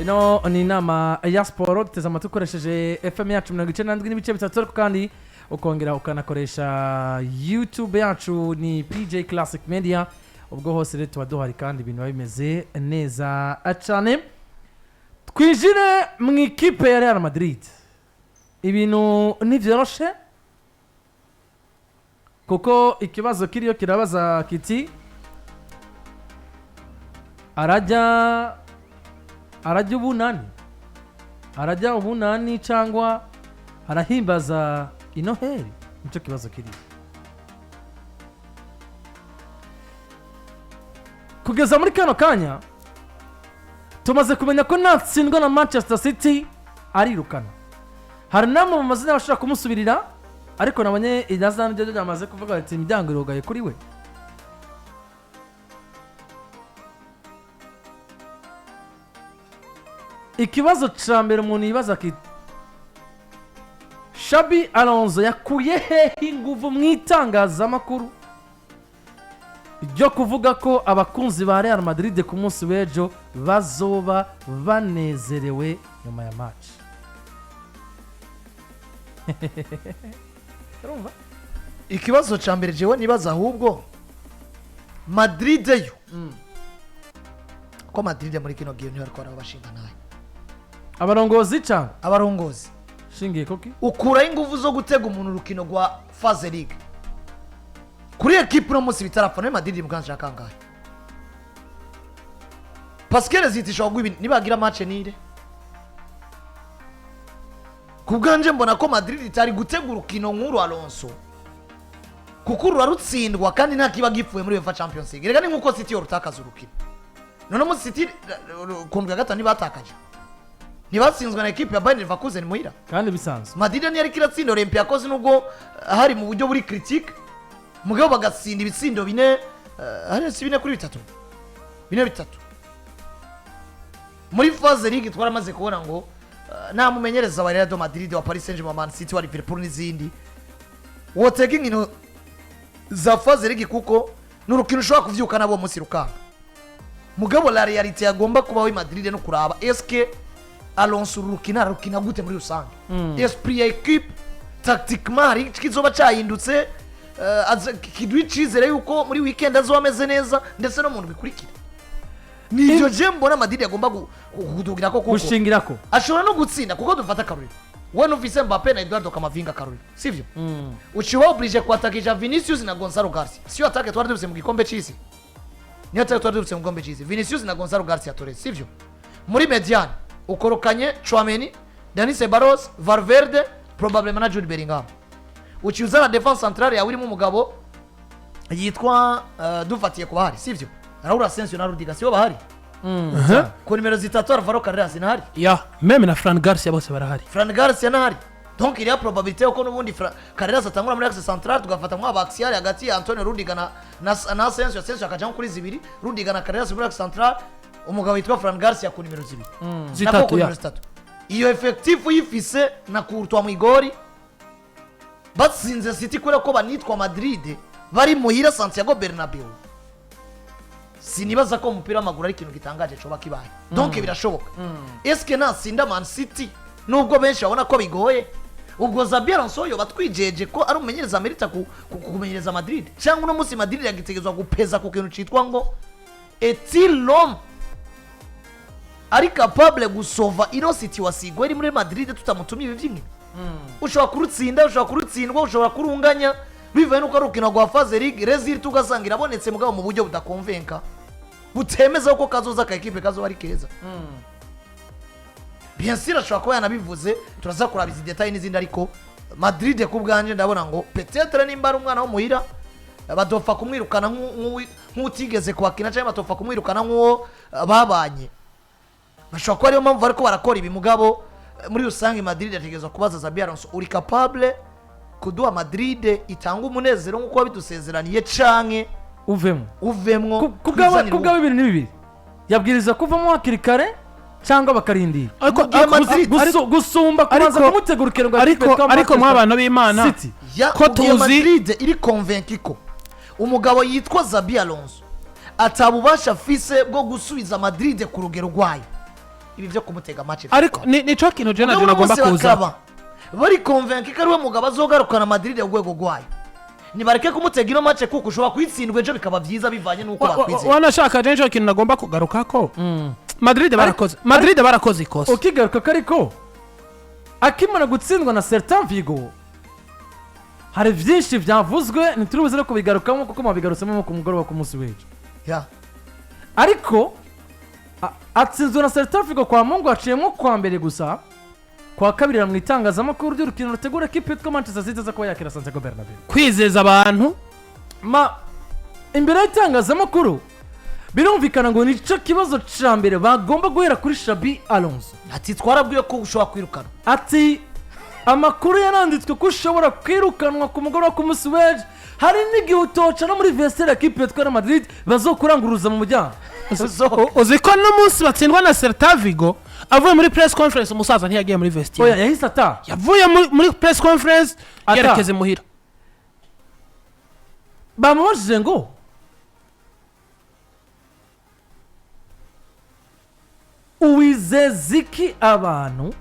ino ni inama ya siporo duteze amatwi ukoresheje FM yacu 97 n'ibice bitatu ariko kandi ukongera ukanakoresha YouTube yacu ni PJ Classic Media ubwo hose rero tuba duhari kandi ibintu bimeze neza cyane. Twijire mu ikipe ya Real Madrid ibintu nivyoroshe kuko ikibazo kiriyo kirabaza kiti arajya ubunani cyangwa arahimbaza inoheri, nicyo kibazo kiri. Kugeza muri kano kanya tumaze kumenya ko natsindwa na Manchester City arirukana. Hari namwe mu mazina bashaka kumusubirira ariko nabonye idazana byo byamaze kuvuga ati imiryango irogaye kuri we. Ikibazo ca mbere umuntu yibaza kiti Xabi Alonso yakuye hehe inguvu mu itangazamakuru ryo kuvuga ko abakunzi ba Real Madrid ku munsi w'ejo bazoba banezerewe nyuma ya match. Ikibazo ca mbere jewe nibaza ahubwo Madrid yo ko Madrid muri kino gihe ntibariko barabashinga naye abarongozi cyangwa abarongozi shingiye koki ukura inguvu zo gutega umuntu urukino rwa phase league kuri equipe no munsi bitarapfa no Madrid mukanshaka kangahe Pascal zitisha gwibi nibagira match nire kubganje mbona ko Madrid itari gutega urukino nkuru Alonso kuko rutsindwa kandi nta kiba gipfuye muri UEFA Champions League rega ni nkuko City yorutakaza urukino none mu City kundwa gatanu batakaje ntibatsinzwe na equipe ya Bayern Leverkusen muhira kandi bisanzwe. Madrid yari kiratsinda Olympiacos nubwo hari mu buryo buri critique mugabo bagatsinda ibitsindo bine hari bine kuri bitatu muri phase league twaramaze kubona ngo nta mumenyereza wa Real Madrid wa Paris Saint-Germain, Man City wa Liverpool n'izindi wotega inkino za phase league kuko n'urukino ushobora kuvyuka nabo munsi rukanga mugabo la reality yagomba kubaho Madrid no kuraba eske Alonso rukina gute muri rusange esprit ya equipe tactiquement kizoba cyahindutse kidwicizere yuko muri weekend azomeze neza ndetse no muntu bikurikira nivyo je mbona Madrid yagomba kudugira ko gushingira ko ashobora no gutsinda kuko dufata karuri we n'ufise Mbappe na Eduardo Camavinga karuri sivyo uchiwa oblige kuatakisha Vinicius na Gonzalo Garcia sio atake twari dufise mu gikombe cy'isi ni atake twari dufise mu gikombe cy'isi Vinicius na Gonzalo Garcia Torres sivyo muri mediane ukorokanye Chouameni, Dani Ceballos, Valverde, probablement na Jude Bellingham. Uchiuza na defense centrale ya urimo umugabo yitwa dufatiye kuba hari sivyo Raul Asensio na Rudiger sibo bahari ko nimero zitatu Alvaro Carreras nahari ya meme na Fran Garcia bose barahari. Fran Garcia nahari donc il y a probabilité ko nubundi Carreras atangura muri axe centrale tugafata mu abaxial hagati ya Antonio Rudiger na Asensio akaja kuri zibiri Rudiger na Carreras muri axe centrale umugabo yitwa Fran Garcia ku nimero zibiri zitatu ya iyo effective yifise na kurutwa mu igori batsinze City kure ko banitwa Madrid bari muhira Santiago Bernabeu sinibaza ko umupira w'amaguru ari ikintu gitangaje coba kibaye donc birashoboka eske nasinda Man City nubwo benshi babona ko bigoye ubwo Xabi Alonso yo batwijeje ko ari umumenyereza Amerika kumenyereza Madrid cyangwa no musi Madrid yagitegezwa gupeza ku kintu citwa ngo est-il l'homme ari capable gusova ino situation iri muri Madrid tutamutumye ibyimwe ushobora kurutsinda ushobora kurutsindwa ushobora kurunganya bivaye nuko ari ukina gwa phase league result tugasanga irabonetse mugabo mu buryo budakonvenka butemeza uko kazoza ka equipe kazo ari keza bien sûr ashobora kuba yanabivuze turaza kurabiza detail n'izindi ariko Madrid ku bwanje ndabona ngo peut-être nimba ari umwana wo muhira badopfa kumwirukana nk'utigeze kwakina cyangwa badopfa kumwirukana nk'uwo babanye bashobora kuba ariyo mpamvu ariko barakora ibi mugabo muri rusange Madrid yategezwa kubaza Xabi Alonso uri capable kuduha Madrid itanga umunezero nk'uko bidusezeraniye canke uvemwo kubgawe ibintu nibibiri yabwiriza kuvamo hakiri kare cyangwa bakarindira gusumba kubanza kumutegura urukino ariko mw'abana b'Imana ko tuzi Madrid iri convaincu ko umugabo yitwa Xabi Alonso atabubasha afise bwo gusubiza Madrid ku rugero rwayo ibi byo kumutega match ariko nico kintu je naje nagomba kuza bari convaincre ko ari we mugabo azogarukana Madrid urwego rwayo nibareke kumutega ino match kuko ushobora kwitsindwa ejo bikaba byiza bivanye nuko bakwizeye wanashaka je nico kintu nagomba kugaruka ko Madrid barakoze ikosa ukigaruka kariko akimana gutsindwa na Celta Vigo hari byinshi byavuzwe ntiturubuze no kubigarukamo kuko mabigarutsemo ku mugoroba ku munsi w'ejo ariko atsinzwe na Celta Vigo kwa Mungu aciyemo kwa mbere gusa kwa kabiri mu itangazamakuru ry'urukino rutegura equipe yitwa Manchester City za kuba yakira Santiago Bernabeu kwizeza abantu imbere y'itangazamakuru birumvikana ngo nico kibazo ca mbere bagomba guhera kuri Xabi Alonso ati twarabwiye ko ushobora kwirukana ati amakuru yaranditswe ko ushobora kwirukanwa ku mugoroba ku munsi w'ejo hari n'igihe utoca no muri vestiaire equipe yitwa Madrid bazokuranguruza mu muryango uziko n'umunsi batsindwa na Celta Vigo avuye muri press conference umusaza ntiyagiye muri vestiaire oya yahise ata yavuye muri press conference yerekeze muhira bamubajije ngo uwizeza iki abantu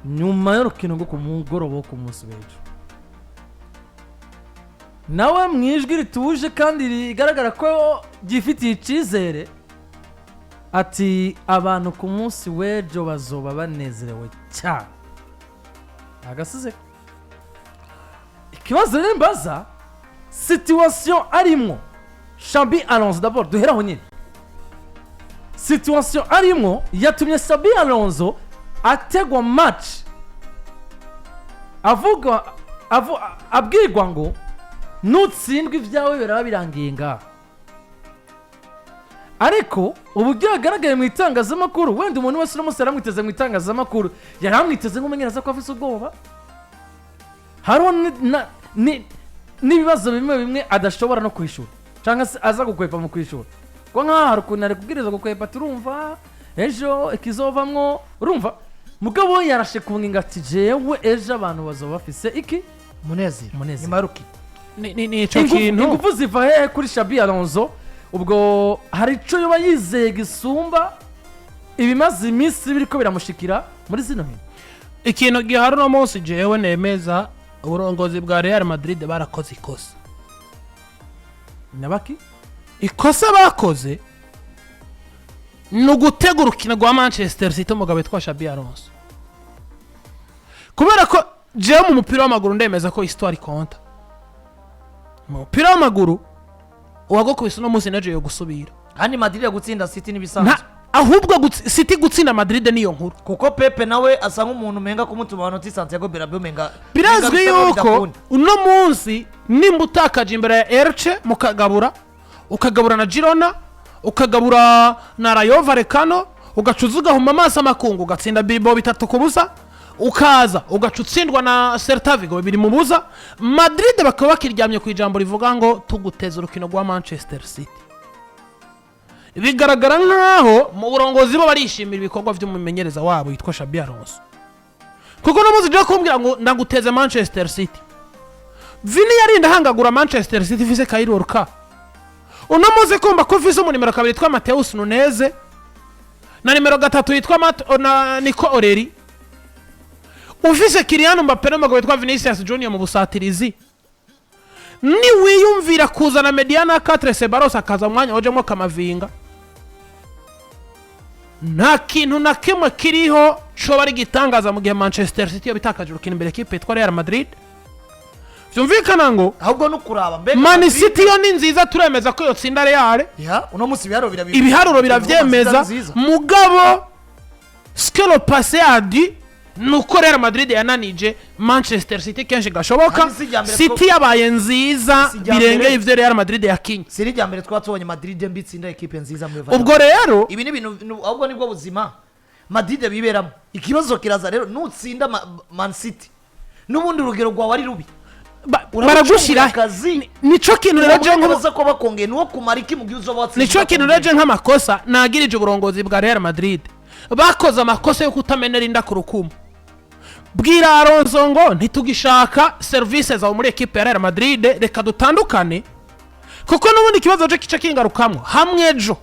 nyuma y'urukino rwo ku mugoroba wo ku munsi w'ejo nawe mu ijwi rituje kandi rigaragara ko gifitiye icyizere ati abantu ku munsi w'ejo bazoba banezerewe cyane agasize ikibazo rero mbaza situation arimo Xabi Alonso d'abord duheraho nyine situation arimo yatumye Xabi Alonso ategwa match abwirwa ngo nutsindwa ibyawe biraba birangiye ngaha ariko uburyo yagaragaye mu itangazamakuru wenda umuntu wese uno munsi yaramwiteze mu itangazamakuru yaramwiteze nk'umumenyereza ko afise ubwoba hariho n'ibibazo bimwe adashobora no kwishura cyangwa se aza gukwepa mu kwishura ko nk'aha hari ukuntu ari kubwiriza gukwepa turumva ejo ikizovamwo urumva mugabo yarashe ku ngingo ati jewe ejo abantu bazoba bafise iki munezero imaruki nico kintu ingufu ziva hehe kuri Xabi Alonso ubwo hari ico yoba yizeye gisumba ibimaze iminsi biriko biramushikira muri zino nkino ikintu gihari no munsi jewe nemeza uburongozi bwa Real Madrid barakoze ikosa nabaki ikosa bakoze nugutegura urukino rwa Manchester City umugabo witwa Xabi Alonso kubera ko jewe mu mupira w'amaguru ndemeza ko histoire konta mu mupira w'amaguru uwagokubise uno munsi naje yo gusubira kandi Madrid gutsinda City nibisanzwe ahubwo City gutsinda Madrid niyo nkuru kuko Pepe nawe asa nk'umuntu menga kumutuma banoti Santiago Bernabeu menga birazwi yuko uno munsi nimba utakaje imbere ya Elche ukagabura na Girona ukagabura na Rayo Vallecano ugacuza ugahuma amaso amakungu ugatsinda Bilbao 3-0 ukaza ugacutsindwa na Celta Vigo 2-0 Madrid bakaba bakiryamye ku ijambo rivuga ngo tuguteza urukino rwa Manchester City bigaragara nkaho mu burongozi bo barishimira ibikorwa by'umumenyereza wabo yitwa Xabi Alonso kuko namuzi je kumbwira ngo ndaguteze Manchester City Vini yarinda hangagura Manchester City fise Kairuka uno muzi kumba ko fise mu nimero 2 yitwa Mateus Nunes na nimero 3 yitwa Nico Oreri ufise Kylian Mbappé n'umugabo witwa Vinicius Junior mu busatirizi ni wiyumvira kuzana Mediana 4 Ceballos akaza mwanya wajemo Camavinga nta kintu na kimwe kiriho cyo bari gitangaza mu gihe Manchester City yabitakaje urukino imbere equipe yitwa Real Madrid byumvikana ngo ahubwo no kuraba mbega Man City yo ni nziza turemeza ko yotsinda Real uno munsi ibiharuro biravyemeza mugabo skelo passé a dit nuko Real Madrid yananije Manchester City kenshi gashoboka City yabaye nziza birengeye ivyo Real Madrid yakinye siri rya mbere twatubonye Madrid mbitsinda equipe nziza mu ubwo rero ibi ni ibintu ahubwo nibwo buzima Madrid biberamo ikibazo kiraza rero nutsinda Man City nubundi urugero rwawe ari rubi baragushira nico kintu reje nkobaza ko bakongeye nuwo kumariki mu giuzo batsinda nico kintu reje nk'amakosa nagirije uburongozi bwa Real Madrid bakoze amakosa yo kutamenera inda ku rukumo bwira Alonso ngo ntitugishaka services za muri equipe ya Real Madrid reka dutandukane kuko nubundi kibazo cyo kica kingarukamwe hamwe ejo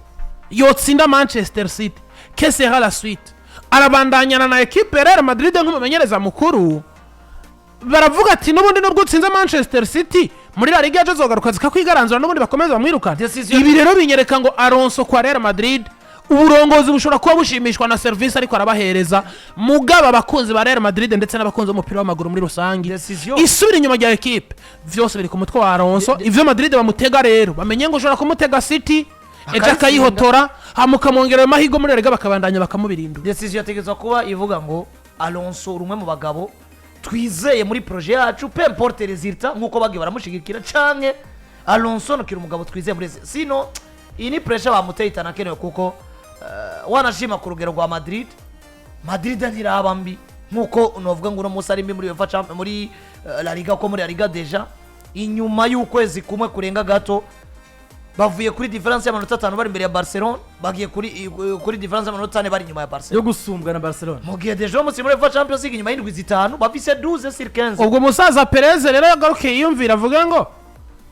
yotsinda Manchester City que sera la suite arabandanyana na ekipe Real Madrid nk'umumenyereza mukuru baravuga ati n'ubundi nubwo utsinze Manchester City muri La Liga azogaruka zikakwigaranzura n'ubundi bakomeza bamwirukana. Ibi rero binyereka ngo Alonso kwa Real Madrid uburongozi bushobora kuba bushimishwa na service ariko arabahereza mugaba abakunzi ba Real Madrid ndetse n'abakunzi b'umupira w'amaguru muri rusange isubira inyuma ya ekipe vyose biri ku mutwe wa Alonso. Ivyo Madrid bamutega rero bamenye ngo ushobora kumutega City eja kayihotora hamukamongera amahigo muri Liga bakabandanya bakamubirindura. Decision yategezwa kuba ivuga ngo Alonso rumwe mu bagabo twizeye muri projet yacu peu importe resultat nkuko bagiye baramushigikira canke Alonso no kiri umugabo twizeye muri sino iyi ni pressure bamuteye itanakenewe kuko wanashima ku rugero rwa Madrid ntiraba mbi nkuko novuga ngo uno munsi ari mbi muri UEFA Champions muri La Liga ko muri La Liga deja inyuma y'ukwezi kumwe kurenga gato bavuye kuri difference y'amanota 5 bari imbere ya Barcelona bagiye kuri difference y'amanota 4 bari inyuma ya Barcelona yo gusumbwa na Barcelona mu gihe deja umunsi muri UEFA Champions League inyuma y'indwi zitanu bafise 12 sur 15. Ubwo musaza Perez rero yagarukiye yumvira avuga ngo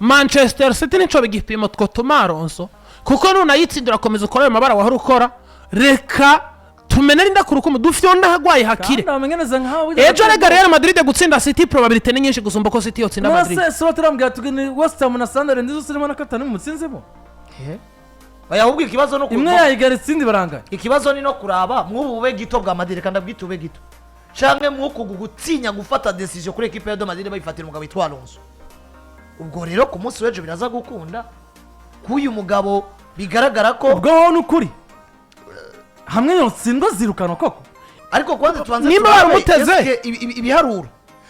Manchester City nico bigipimo twotuma Alonso kuko nuna yitsindira komeza ukora ayo mabara wahora ukora reka tumenera indakurukumu dufyonda hagwaye hakire ejo rega Real Madrid gutsinda City probability ni nyinshi gusumba ko City yotsinda Madrid. Nase so turambwira tugene West Ham na Sunderland ndizo sirimo na katanu mutsinzemo bayahubwa ikibazo no imwe yayigara itsindi baranga ikibazo ni no kuraba mwubube gito bwa Madrid kandi bwitube gito canke mwukugu gutinya gufata decision kuri equipe ya Madrid bayifatira umugabo witwa Alonso. Ubwo rero ku munsi w'ejo biraza gukunda kuyu mugabo bigaragara ko ubwo ho n'ukuri hamwe yotsindwa zirukano koko ariko kwanza tubanze nimba barumuteze ibiharuro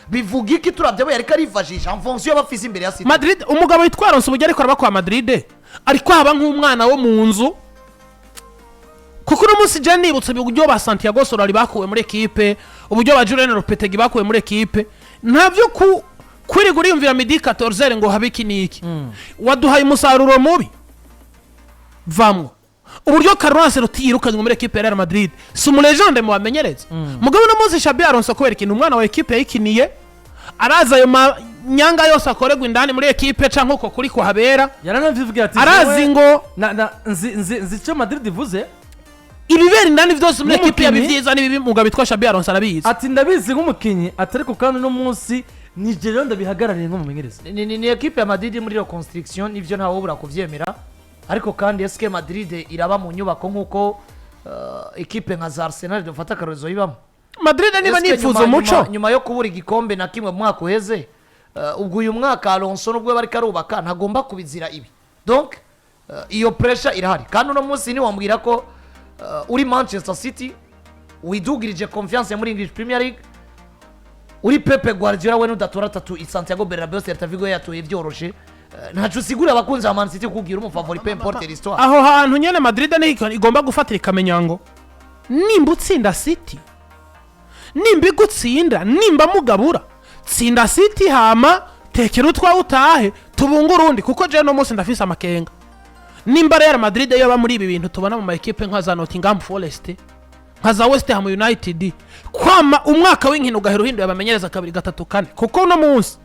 bivuga iki turavye abo yariko arifashisha en fonction y'abafise imbere ya City. Madrid umugabo witwa Alonso bujya ariko araba kwa Madrid ariko haba nk'umwana wo mu nzu kuko no munsi je nibutse uburyo ba Santiago Solari bakuwe muri equipe uburyo ba Julian Lopetegui bakuwe muri equipe ntavyo kuri guriyumvira midi 14 ngo habiki niki waduhaye umusaruro mubi vamwe uburyo Carlo Ancelotti yirukanywe muri equipe ya Real Madrid si umulegende mu bamenyereza mugabo no munsi Xabi Alonso kubera ikintu umwana wa equipe yikiniye araza ayo nyanga yose akoregwa indani muri equipe canke uko kuri ko habera yaranavyivugira ati arazi ngo nzi cyo Madrid ivuze ibibera indani vyose muri equipe ya bivyiza nibibi mugabo bitwa Xabi Alonso arabizi ati ndabizi nk'umukinyi atariko kandi no munsi Nigeria ndabihagarariye nk'umumenyereza ni equipe ya Madrid muri reconstruction nivyo ntawo bura kuvyemera ariko kandi eske Madrid iraba mu nyubako nkuko equipe nka Arsenal dufata karozo yibamo. Madrid niba nifuza umuco nyuma yo kubura igikombe na kimwe mu mwaka uheze ubwo uyu mwaka Alonso nubwo bari karubaka ntagomba kubizira ibi donc iyo pressure irahari kandi uno munsi ni wambwira ko uri Manchester City widugirije confiance muri English Premier League uri Pepe Guardiola we nudatora 3 Santiago Bernabeu Celta Vigo yatoye byoroshe ntacu sigura abakunzi ba Man City kugira umufavori peu importe l'histoire aho hantu nyene Madrid niho igomba gufatira ikamenyango nimba utsinda City nimba igutsinda nimba mugabura tsinda City hama tekera utwa utahe tubunga urundi kuko je no munsi ndafise amakenga nimba Real Madrid yaba muri ibi bintu tubona mu ma equipe nka za Nottingham Forest nka za West Ham United kwama umwaka w'inkino gahero hindu yabamenyereza kabiri gatatu kane kuko no munsi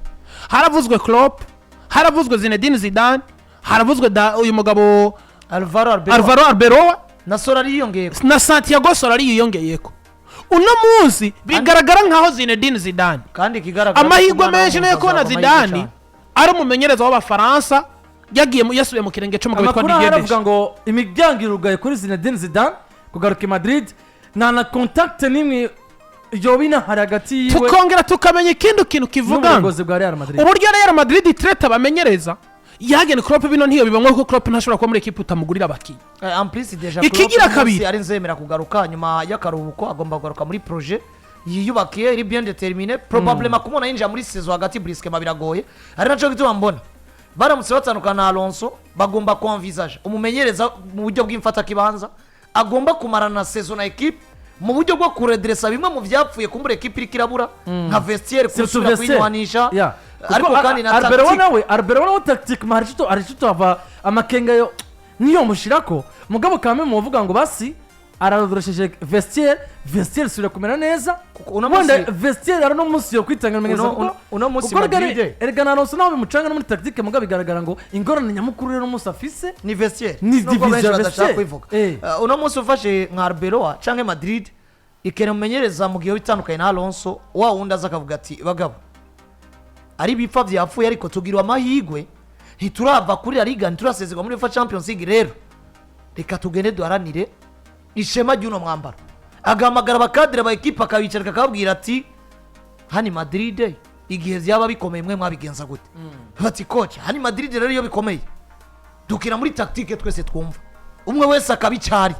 haravuzwe Klopp haravuzwe Zinedine Zidane haravuzwe uyu mugabo Alvaro Arbeloa na Solari yiyongeyeko na Santiago Solari yiyongeyeko uno munsi bigaragara nkaho Zinedine Zidane kandi kigaragara amahirwe menshi no kubona Zidane ari umumenyereza w'abafaransa yagiye yasubiye mu kirenge cyo mugabo witwa Didier Deschamps ngo imiryango irugaye kuri Zinedine Zidane kugaruka Madrid na contact nimwe yobina hari hagati yiwe tukongera tukamenya ikindi kintu kivuga uburyo Real Madrid itreta bamenyereza yagene Klopp bino ntiyo bibamwe ko Klopp ntashobora kuba muri equipe utamugurira abaki en plus déjà ikigira kabiri ari nzemera kugaruka nyuma y'akaruhuko agomba kugaruka muri projet yiyubakiye iri bien déterminé probablement kumona yinjira muri saison hagati brisquement biragoye ari naco gituma mbona baramutse batandukana na Alonso bagomba kuenvisage umumenyereza mu buryo bw'imfata kibanza agomba kumarana na saison na equipe mu buryo bwo kuredressa bimwe mu vyapfuye kumbura equipe iri kirabura nka vestiaire kusubira kwinwanisha ariko kandi na tactique Arbeloa nawe tactique marito ava amakenga yo niyo mushirako mugabo kame mu vuga ngo basi aradoresheje vestiaire sura kumera neza wanda vestiaire ari no munsi yo kwitanga menyeza uno munsi Madrid erega na Alonso nawe mucanga no muri tactique mugabo bigaragara ngo ingorane nyamukuru rero munsi afise ni vestiaire ni division vestiaire uno munsi ufashe nka Arbeloa canke Madrid ikeneye umumenyereza mu gihe bitandukanye na Alonso wa wundi aza akavuga ati bagabo ari bipfa byapfuye ariko tugirwa amahigwe ntiturava kuri La Liga ntiturasezerwa muri UEFA Champions League rero reka tugende duharanire ishema ry'uno mwambaro agahamagara abakadire ba ekipa akabicarika akababwira ati hani Madrid igihe byaba bikomeye mwe mwabigenza gute bati coach hani Madrid rero iyo bikomeye dukina muri tactique twese twumva umwe wese akabicari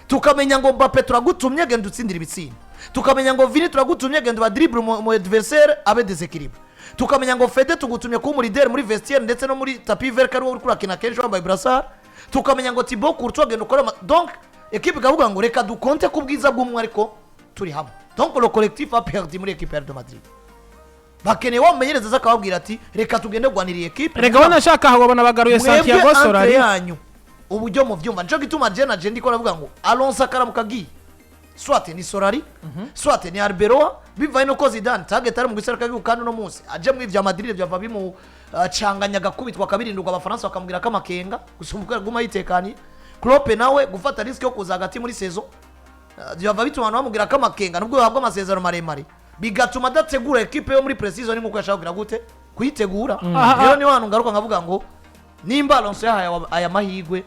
tukamenya ngo Mbappe turagutumye genda utsindira ibitsinda tukamenya ngo Vini turagutumye genda ba dribble mu adversaire abe déséquilibre tukamenya ngo Fede tugutumye ku mu leader muri vestiaire ndetse no muri tapis vert kari uri kurakina kenshi wambaye brassard tukamenya ngo Thibaut Courtois genda ukora donc equipe ikavuga ngo reka dukonte ku bwiza bw'umwe ariko turi hamwe donc le collectif a perdu muri equipe de Madrid bakeneye wamenyereza zakababwira ati reka tugende gwaniriye equipe reka banashaka aho babona bagaruye Santiago Solari yanyu uburyo mu vyumva nico gituma je na je ndiko navuga ngo Alonso akaramuka gi soit ni Solari soit ni Arbeloa bivaye no ko Zidane target ari mu gisera kagiye kandi no munsi aje mu ivya Madrid byava bimu canganya gakubitwa kabirindurwa abafaransa bakamubwira kamakenga gusumbuka guma yitekani Klopp nawe gufata risk yo kuza hagati muri saison byava bituma bamubwira kamakenga nubwo yahabwa amasezerano maremare bigatuma adategura equipe yo muri pre-season nkuko yashaka kugira gute kuyitegura rero ni hano ngaruka nkavuga ngo nimba Alonso yahaye aya mahigwe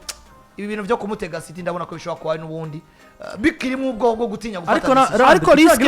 ibi bintu byo kumutega City ndabona ko bishobora kuba n'ubundi bikiri mu bwo gutinya gufata ariko risk